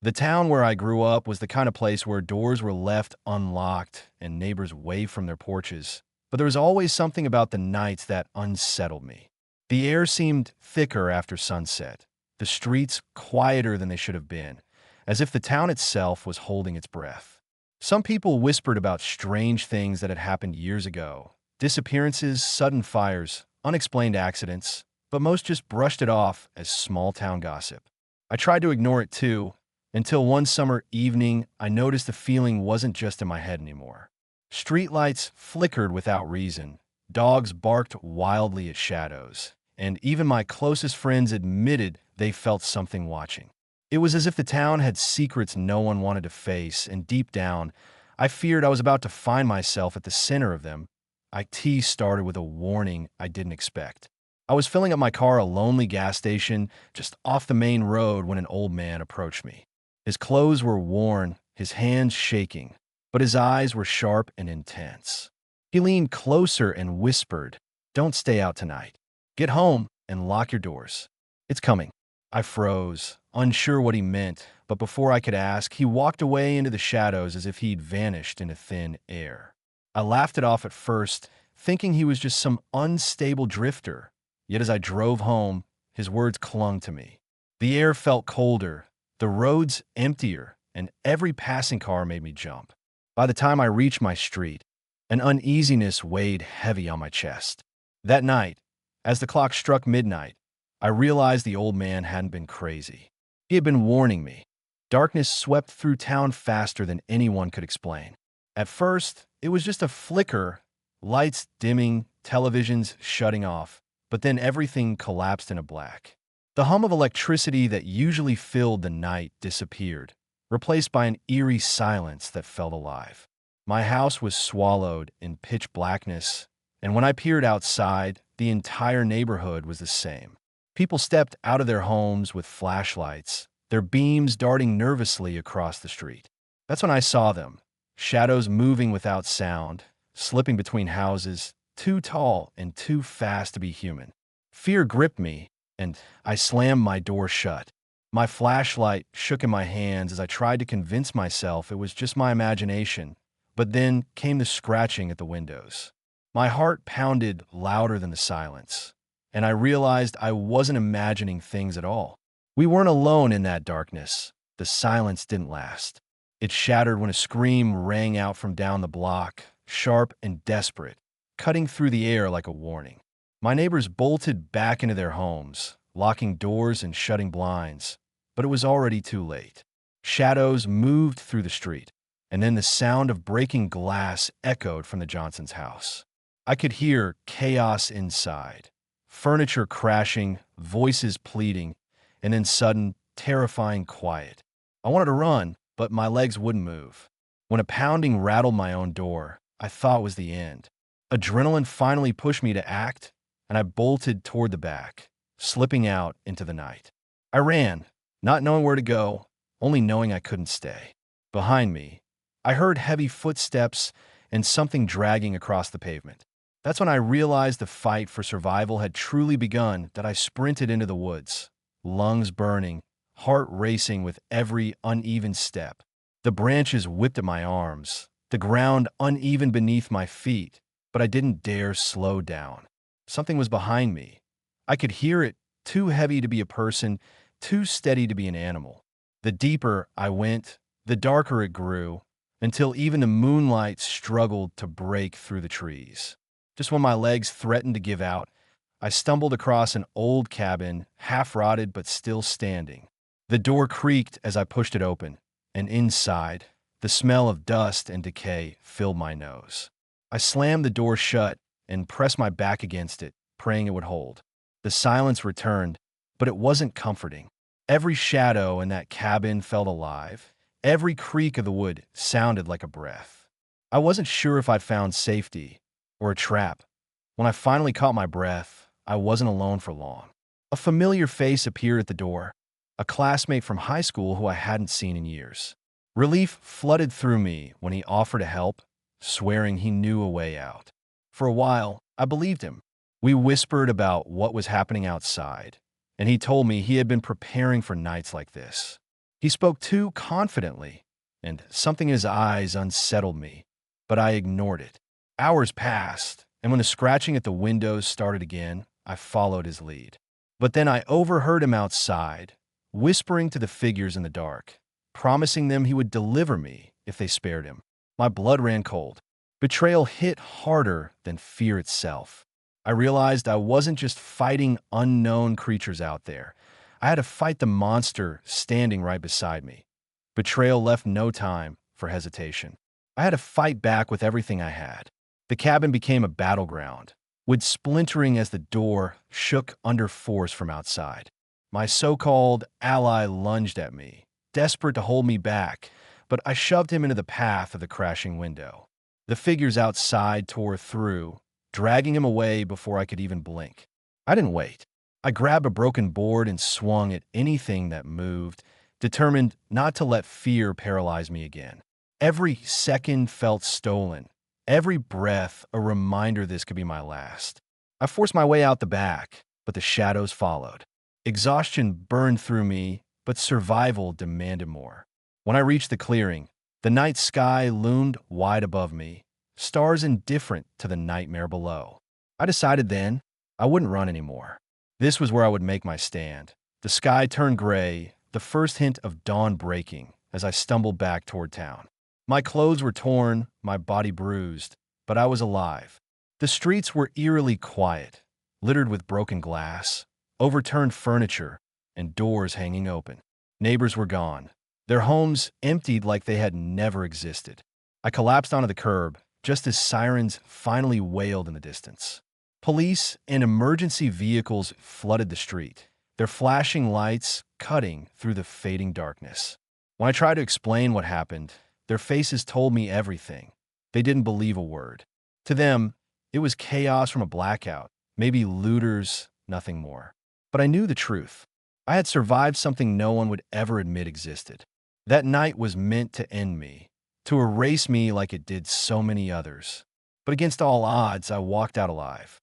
The town where I grew up was the kind of place where doors were left unlocked and neighbors waved from their porches. But there was always something about the nights that unsettled me. The air seemed thicker after sunset, the streets quieter than they should have been, as if the town itself was holding its breath. Some people whispered about strange things that had happened years ago: disappearances, sudden fires, unexplained accidents, but most just brushed it off as small town gossip. I tried to ignore it too, until one summer evening I noticed the feeling wasn't just in my head anymore. Streetlights flickered without reason, dogs barked wildly at shadows, and even my closest friends admitted they felt something watching. It was as if the town had secrets no one wanted to face, and deep down, I feared I was about to find myself at the center of them. IT started with a warning I didn't expect. I was filling up my car at a lonely gas station just off the main road when an old man approached me. His clothes were worn, his hands shaking, but his eyes were sharp and intense. He leaned closer and whispered, "Don't stay out tonight. Get home and lock your doors. It's coming." I froze, unsure what he meant, but before I could ask, he walked away into the shadows as if he'd vanished into thin air. I laughed it off at first, thinking he was just some unstable drifter. Yet as I drove home, his words clung to me. The air felt colder, the roads emptier, and every passing car made me jump. By the time I reached my street, an uneasiness weighed heavy on my chest. That night, as the clock struck midnight, I realized the old man hadn't been crazy. He had been warning me. Darkness swept through town faster than anyone could explain. At first, it was just a flicker, lights dimming, televisions shutting off, but then everything collapsed into black. The hum of electricity that usually filled the night disappeared, replaced by an eerie silence that felt alive. My house was swallowed in pitch blackness, and when I peered outside, the entire neighborhood was the same. People stepped out of their homes with flashlights, their beams darting nervously across the street. That's when I saw them, shadows moving without sound, slipping between houses, too tall and too fast to be human. Fear gripped me, and I slammed my door shut. My flashlight shook in my hands as I tried to convince myself it was just my imagination, but then came the scratching at the windows. My heart pounded louder than the silence, and I realized I wasn't imagining things at all. We weren't alone in that darkness. The silence didn't last. It shattered when a scream rang out from down the block, sharp and desperate, cutting through the air like a warning. My neighbors bolted back into their homes, locking doors and shutting blinds, but it was already too late. Shadows moved through the street, and then the sound of breaking glass echoed from the Johnsons' house. I could hear chaos inside, furniture crashing, voices pleading, and then sudden, terrifying quiet. I wanted to run, but my legs wouldn't move. When a pounding rattled my own door, I thought it was the end. Adrenaline finally pushed me to act, and I bolted toward the back, slipping out into the night. I ran, not knowing where to go, only knowing I couldn't stay. Behind me, I heard heavy footsteps and something dragging across the pavement. That's when I realized the fight for survival had truly begun, that I sprinted into the woods, lungs burning, heart racing with every uneven step. The branches whipped at my arms, the ground uneven beneath my feet, but I didn't dare slow down. Something was behind me. I could hear it, too heavy to be a person, too steady to be an animal. The deeper I went, the darker it grew, until even the moonlight struggled to break through the trees. Just when my legs threatened to give out, I stumbled across an old cabin, half-rotted but still standing. The door creaked as I pushed it open, and inside, the smell of dust and decay filled my nose. I slammed the door shut and pressed my back against it, praying it would hold. The silence returned, but it wasn't comforting. Every shadow in that cabin felt alive. Every creak of the wood sounded like a breath. I wasn't sure if I'd found safety or a trap. When I finally caught my breath, I wasn't alone for long. A familiar face appeared at the door, a classmate from high school who I hadn't seen in years. Relief flooded through me when he offered to help, swearing he knew a way out. For a while, I believed him. We whispered about what was happening outside, and he told me he had been preparing for nights like this. He spoke too confidently, and something in his eyes unsettled me, but I ignored it. Hours passed, and when the scratching at the windows started again, I followed his lead. But then I overheard him outside, whispering to the figures in the dark, promising them he would deliver me if they spared him. My blood ran cold. Betrayal hit harder than fear itself. I realized I wasn't just fighting unknown creatures out there. I had to fight the monster standing right beside me. Betrayal left no time for hesitation. I had to fight back with everything I had. The cabin became a battleground, wood splintering as the door shook under force from outside. My so-called ally lunged at me, desperate to hold me back, but I shoved him into the path of the crashing window. The figures outside tore through, dragging him away before I could even blink. I didn't wait. I grabbed a broken board and swung at anything that moved, determined not to let fear paralyze me again. Every second felt stolen, every breath a reminder this could be my last. I forced my way out the back, but the shadows followed. Exhaustion burned through me, but survival demanded more. When I reached the clearing, the night sky loomed wide above me, stars indifferent to the nightmare below. I decided then I wouldn't run anymore. This was where I would make my stand. The sky turned gray, the first hint of dawn breaking, as I stumbled back toward town. My clothes were torn, my body bruised, but I was alive. The streets were eerily quiet, littered with broken glass, overturned furniture, and doors hanging open. Neighbors were gone, their homes emptied like they had never existed. I collapsed onto the curb, just as sirens finally wailed in the distance. Police and emergency vehicles flooded the street, their flashing lights cutting through the fading darkness. When I tried to explain what happened, their faces told me everything. They didn't believe a word. To them, it was chaos from a blackout, maybe looters, nothing more. But I knew the truth. I had survived something no one would ever admit existed. That night was meant to end me, to erase me like it did so many others. But against all odds, I walked out alive.